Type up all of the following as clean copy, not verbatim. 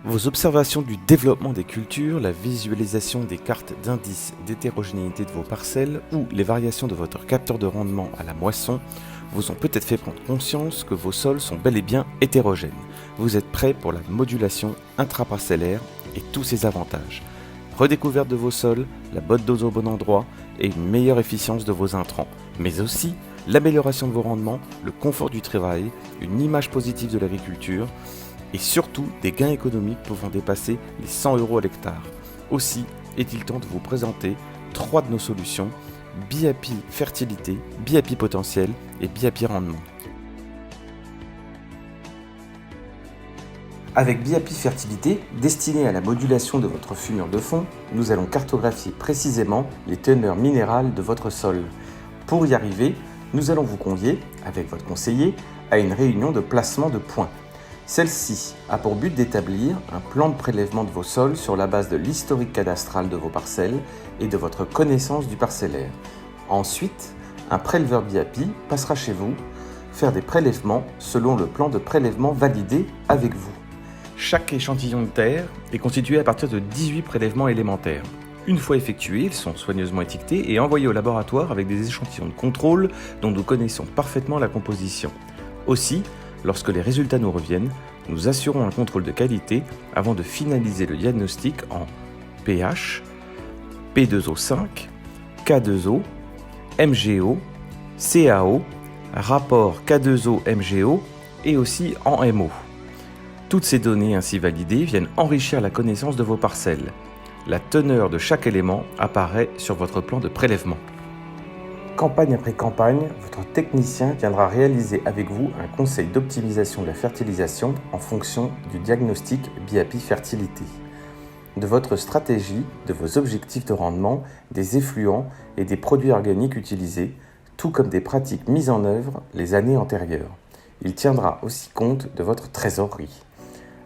Vos observations du développement des cultures, la visualisation des cartes d'indices d'hétérogénéité de vos parcelles ou les variations de votre capteur de rendement à la moisson vous ont peut-être fait prendre conscience que vos sols sont bel et bien hétérogènes. Vous êtes prêts pour la modulation intraparcellaire et tous ses avantages. Redécouverte de vos sols, la bonne dose au bon endroit et une meilleure efficience de vos intrants, mais aussi l'amélioration de vos rendements, le confort du travail, une image positive de l'agriculture, et surtout des gains économiques pouvant dépasser les 100 € à l'hectare. Aussi est-il temps de vous présenter 3 de nos solutions, BIAPI Fertilité, BIAPI Potentiel et BIAPI Rendement. Avec BIAPI Fertilité, destiné à la modulation de votre fumure de fond, nous allons cartographier précisément les teneurs minérales de votre sol. Pour y arriver, nous allons vous convier, avec votre conseiller, à une réunion de placement de points. Celle-ci a pour but d'établir un plan de prélèvement de vos sols sur la base de l'historique cadastral de vos parcelles et de votre connaissance du parcellaire. Ensuite, un préleveur BIAPI passera chez vous faire des prélèvements selon le plan de prélèvement validé avec vous. Chaque échantillon de terre est constitué à partir de 18 prélèvements élémentaires. Une fois effectués, ils sont soigneusement étiquetés et envoyés au laboratoire avec des échantillons de contrôle dont nous connaissons parfaitement la composition. Aussi, lorsque les résultats nous reviennent, nous assurons un contrôle de qualité avant de finaliser le diagnostic en pH, P2O5, K2O, MgO, CaO, rapport K2O-MgO et aussi en MO. Toutes ces données ainsi validées viennent enrichir la connaissance de vos parcelles. La teneur de chaque élément apparaît sur votre plan de prélèvement. Campagne après campagne, votre technicien viendra réaliser avec vous un conseil d'optimisation de la fertilisation en fonction du diagnostic BIAPI Fertilité, de votre stratégie, de vos objectifs de rendement, des effluents et des produits organiques utilisés, tout comme des pratiques mises en œuvre les années antérieures. Il tiendra aussi compte de votre trésorerie.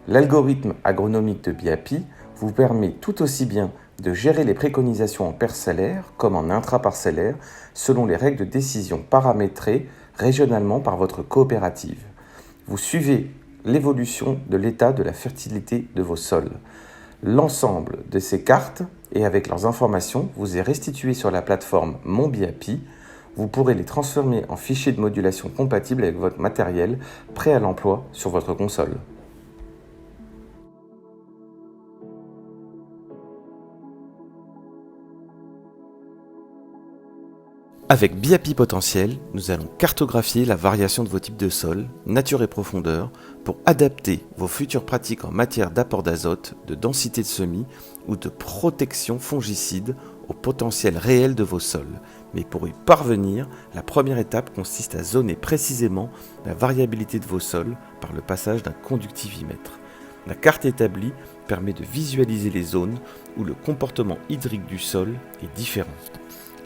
L'algorithme agronomique de BIAPI vous permet tout aussi bien de gérer les préconisations en parcellaire comme en intraparcellaire selon les règles de décision paramétrées régionalement par votre coopérative. Vous suivez l'évolution de l'état de la fertilité de vos sols. L'ensemble de ces cartes et avec leurs informations vous est restitué sur la plateforme Mon BIAPI. Vous pourrez les transformer en fichiers de modulation compatibles avec votre matériel prêt à l'emploi sur votre console. Avec BIAPI Potentiel, nous allons cartographier la variation de vos types de sols, nature et profondeur, pour adapter vos futures pratiques en matière d'apport d'azote, de densité de semis ou de protection fongicide au potentiel réel de vos sols. Mais pour y parvenir, la première étape consiste à zoner précisément la variabilité de vos sols par le passage d'un conductivimètre. La carte établie permet de visualiser les zones où le comportement hydrique du sol est différent.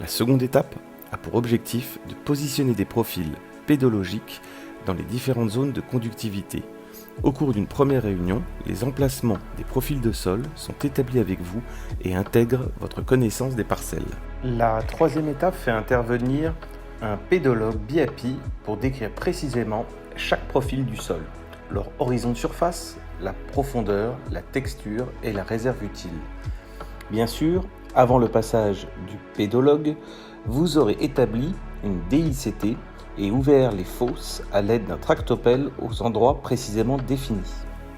La seconde étape a pour objectif de positionner des profils pédologiques dans les différentes zones de conductivité. Au cours d'une première réunion, les emplacements des profils de sol sont établis avec vous et intègrent votre connaissance des parcelles. La troisième étape fait intervenir un pédologue BIAPI pour décrire précisément chaque profil du sol, leur horizon de surface, la profondeur, la texture et la réserve utile. Bien sûr, avant le passage du pédologue, vous aurez établi une DICT et ouvert les fosses à l'aide d'un tractopelle aux endroits précisément définis.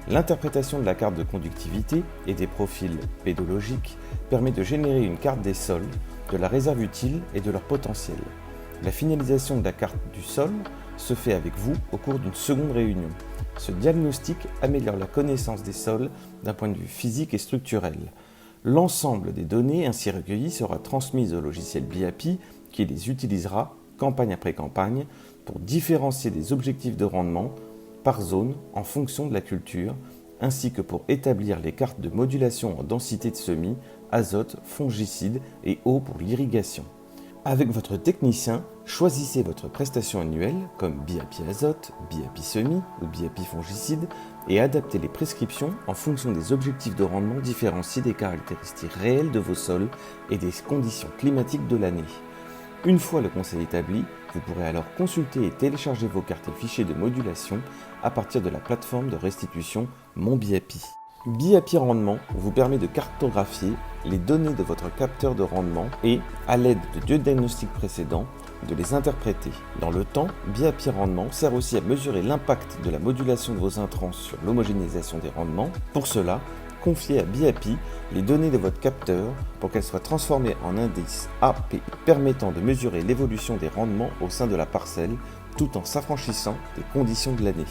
L'interprétation de la carte de conductivité et des profils pédologiques permet de générer une carte des sols, de la réserve utile et de leur potentiel. La finalisation de la carte du sol se fait avec vous au cours d'une seconde réunion. Ce diagnostic améliore la connaissance des sols d'un point de vue physique et structurel. L'ensemble des données ainsi recueillies sera transmise au logiciel BIAPI qui les utilisera campagne après campagne pour différencier des objectifs de rendement par zone en fonction de la culture, ainsi que pour établir les cartes de modulation en densité de semis, azote, fongicide et eau pour l'irrigation. Avec votre technicien, choisissez votre prestation annuelle comme BIAPI azote, BIAPI semis ou BIAPI fongicide et adaptez les prescriptions en fonction des objectifs de rendement différenciés des caractéristiques réelles de vos sols et des conditions climatiques de l'année. Une fois le conseil établi, vous pourrez alors consulter et télécharger vos cartes et fichiers de modulation à partir de la plateforme de restitution Mon BIAPI. BIAPI Rendement vous permet de cartographier les données de votre capteur de rendement et, à l'aide de 2 diagnostics précédents, de les interpréter. Dans le temps, BIAPI Rendement sert aussi à mesurer l'impact de la modulation de vos intrants sur l'homogénéisation des rendements. Pour cela, confiez à BIAPI les données de votre capteur pour qu'elles soient transformées en indice API permettant de mesurer l'évolution des rendements au sein de la parcelle tout en s'affranchissant des conditions de l'année.